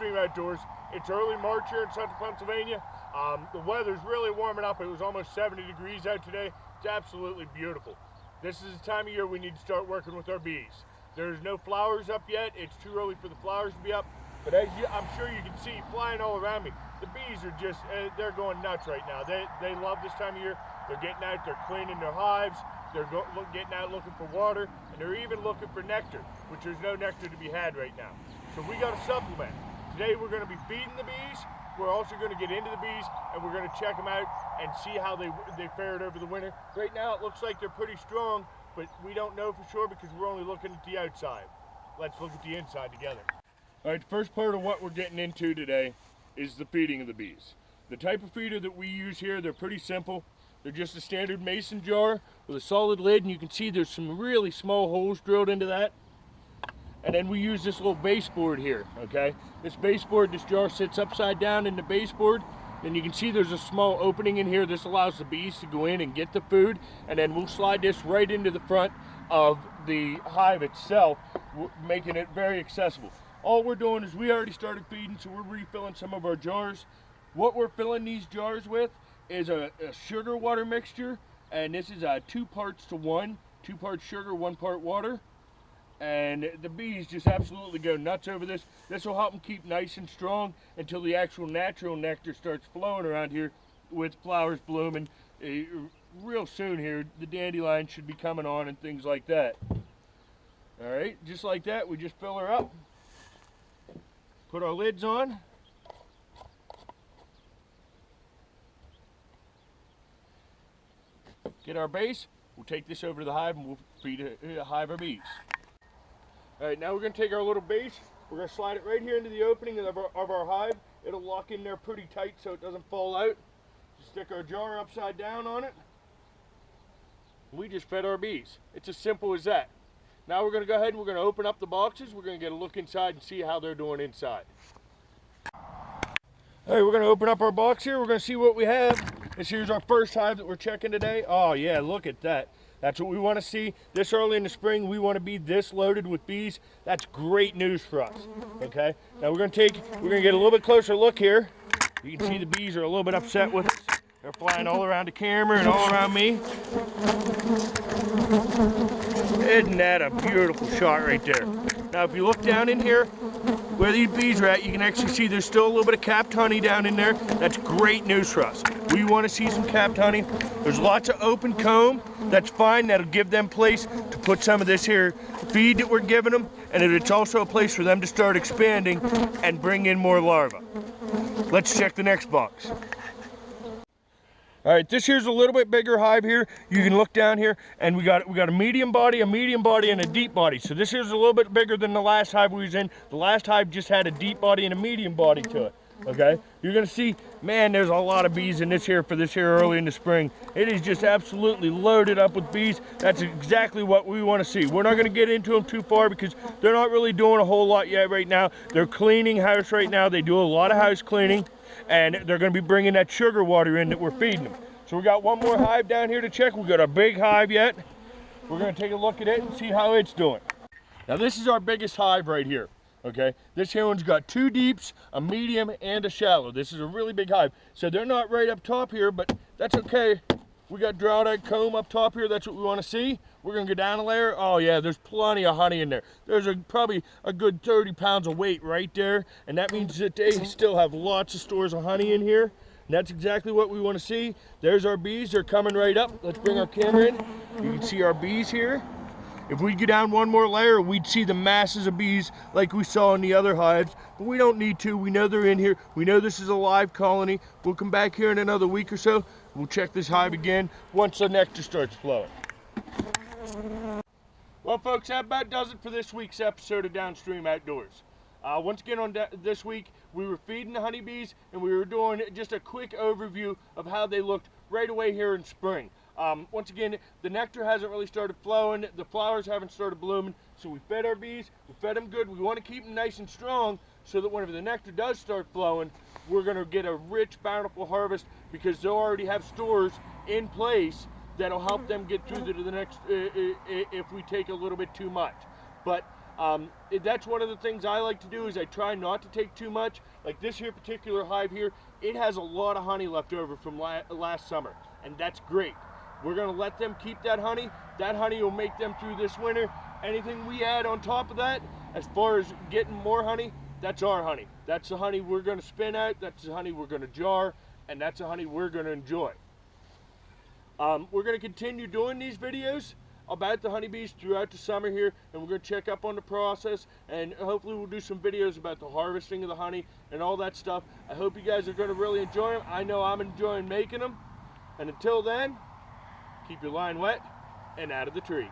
Downstream Outdoors. It's early March here in central Pennsylvania. The weather's really warming up. It was almost 70 degrees out today. It's absolutely beautiful. This is the time of year we need to start working with our bees. There's no flowers up yet. It's too early for the flowers to be up. But as I'm sure you can see flying all around me, the bees are just, they're going nuts right now. They love this time of year. They're getting out, they're cleaning their hives, they're getting out looking for water, and they're even looking for nectar, which there's no nectar to be had right now. So we got to supplement. Today we're going to be feeding the bees. We're also going to get into the bees, and we're going to check them out and see how they fared over the winter. Right now it looks like they're pretty strong, but we don't know for sure because we're only looking at the outside. Let's look at the inside together. All right, the first part of what we're getting into today is the feeding of the bees. The type of feeder that we use here, they're pretty simple. They're just a standard mason jar with a solid lid, and you can see there's some really small holes drilled into that. And then we use this little baseboard here, okay? This baseboard, this jar sits upside down in the baseboard. Then you can see there's a small opening in here. This allows the bees to go in and get the food, and then we'll slide this right into the front of the hive itself, making it very accessible. All we're doing is we already started feeding, so we're refilling some of our jars. What we're filling these jars with is a sugar water mixture, and this is 2 parts to 1, 2 parts sugar, 1 part water. And the bees just absolutely go nuts over this. This will help them keep nice and strong until the actual natural nectar starts flowing around here with flowers blooming. Real soon here, the dandelions should be coming on and things like that. All right, just like that, we just fill her up. Put our lids on. Get our base. We'll take this over to the hive and we'll feed a hive of bees. All right, now we're going to take our little base. We're going to slide it right here into the opening of our hive. It'll lock in there pretty tight so it doesn't fall out. Just stick our jar upside down on it. We just fed our bees. It's as simple as that. Now we're going to go ahead and we're going to open up the boxes. We're going to get a look inside and see how they're doing inside. All right, we're going to open up our box here. We're going to see what we have. Here's our first hive that we're checking today. Oh yeah, look at that. That's what we want to see. This early in the spring, we want to be this loaded with bees. That's great news for us, okay? Now we're going to get a little bit closer look here. You can see the bees are a little bit upset with us. They're flying all around the camera and all around me. Isn't that a beautiful shot right there? Now if you look down in here, where these bees are at, you can actually see there's still a little bit of capped honey down in there. That's great news for us. We want to see some capped honey. There's lots of open comb. That's fine. That'll give them place to put some of this here feed that we're giving them, and it's also a place for them to start expanding and bring in more larvae. Let's check the next box. All right, this here's a little bit bigger hive here. You can look down here, and we got a medium body, and a deep body. So this here's a little bit bigger than the last hive we was in. The last hive just had a deep body and a medium body to it. Okay, you're gonna see, man, there's a lot of bees in this here for this here early in the spring. It is just absolutely loaded up with bees. That's exactly what we want to see. We're not gonna get into them too far because they're not really doing a whole lot yet right now. They're cleaning house right now. They do a lot of house cleaning, and they're gonna be bringing that sugar water in that we're feeding them. So we got one more hive down here to check. We got a big hive yet. We're gonna take a look at it and see how it's doing. Now this is our biggest hive right here. Okay, this here one's got 2 deeps, a medium, and a shallow. This is a really big hive. So they're not right up top here, but that's okay. We got drawback comb up top here. That's what we want to see. We're gonna go down a layer. Oh yeah, there's plenty of honey in there. There's probably a good 30 pounds of weight right there, and that means that they still have lots of stores of honey in here. And that's exactly what we want to see. There's our bees. They're coming right up. Let's bring our camera in. You can see our bees here. If we go down one more layer, we'd see the masses of bees like we saw in the other hives, but we don't need to. We know they're in here. We know this is a live colony. We'll come back here in another week or so. We'll check this hive again once the nectar starts flowing. Well, folks, that about does it for this week's episode of Downstream Outdoors. Once again, on this week, we were feeding the honeybees, and we were doing just a quick overview of how they looked right away here in spring. Once again, the nectar hasn't really started flowing, the flowers haven't started blooming, so we fed our bees, we fed them good. We want to keep them nice and strong so that whenever the nectar does start flowing, we're going to get a rich, bountiful harvest because they'll already have stores in place that'll help them get through to the next if we take a little bit too much. But That's one of the things I like to do, is I try not to take too much. Like this here particular hive here, it has a lot of honey left over from last summer, and that's great. We're gonna let them keep that honey. That honey will make them through this winter. Anything we add on top of that, as far as getting more honey, that's our honey. That's the honey we're gonna spin out, that's the honey we're gonna jar, and that's the honey we're gonna enjoy. We're gonna continue doing these videos about the honeybees throughout the summer here, and we're going to check up on the process, and hopefully we'll do some videos about the harvesting of the honey and all that stuff. I hope you guys are going to really enjoy them. I know I'm enjoying making them. And until then, keep your line wet and out of the trees.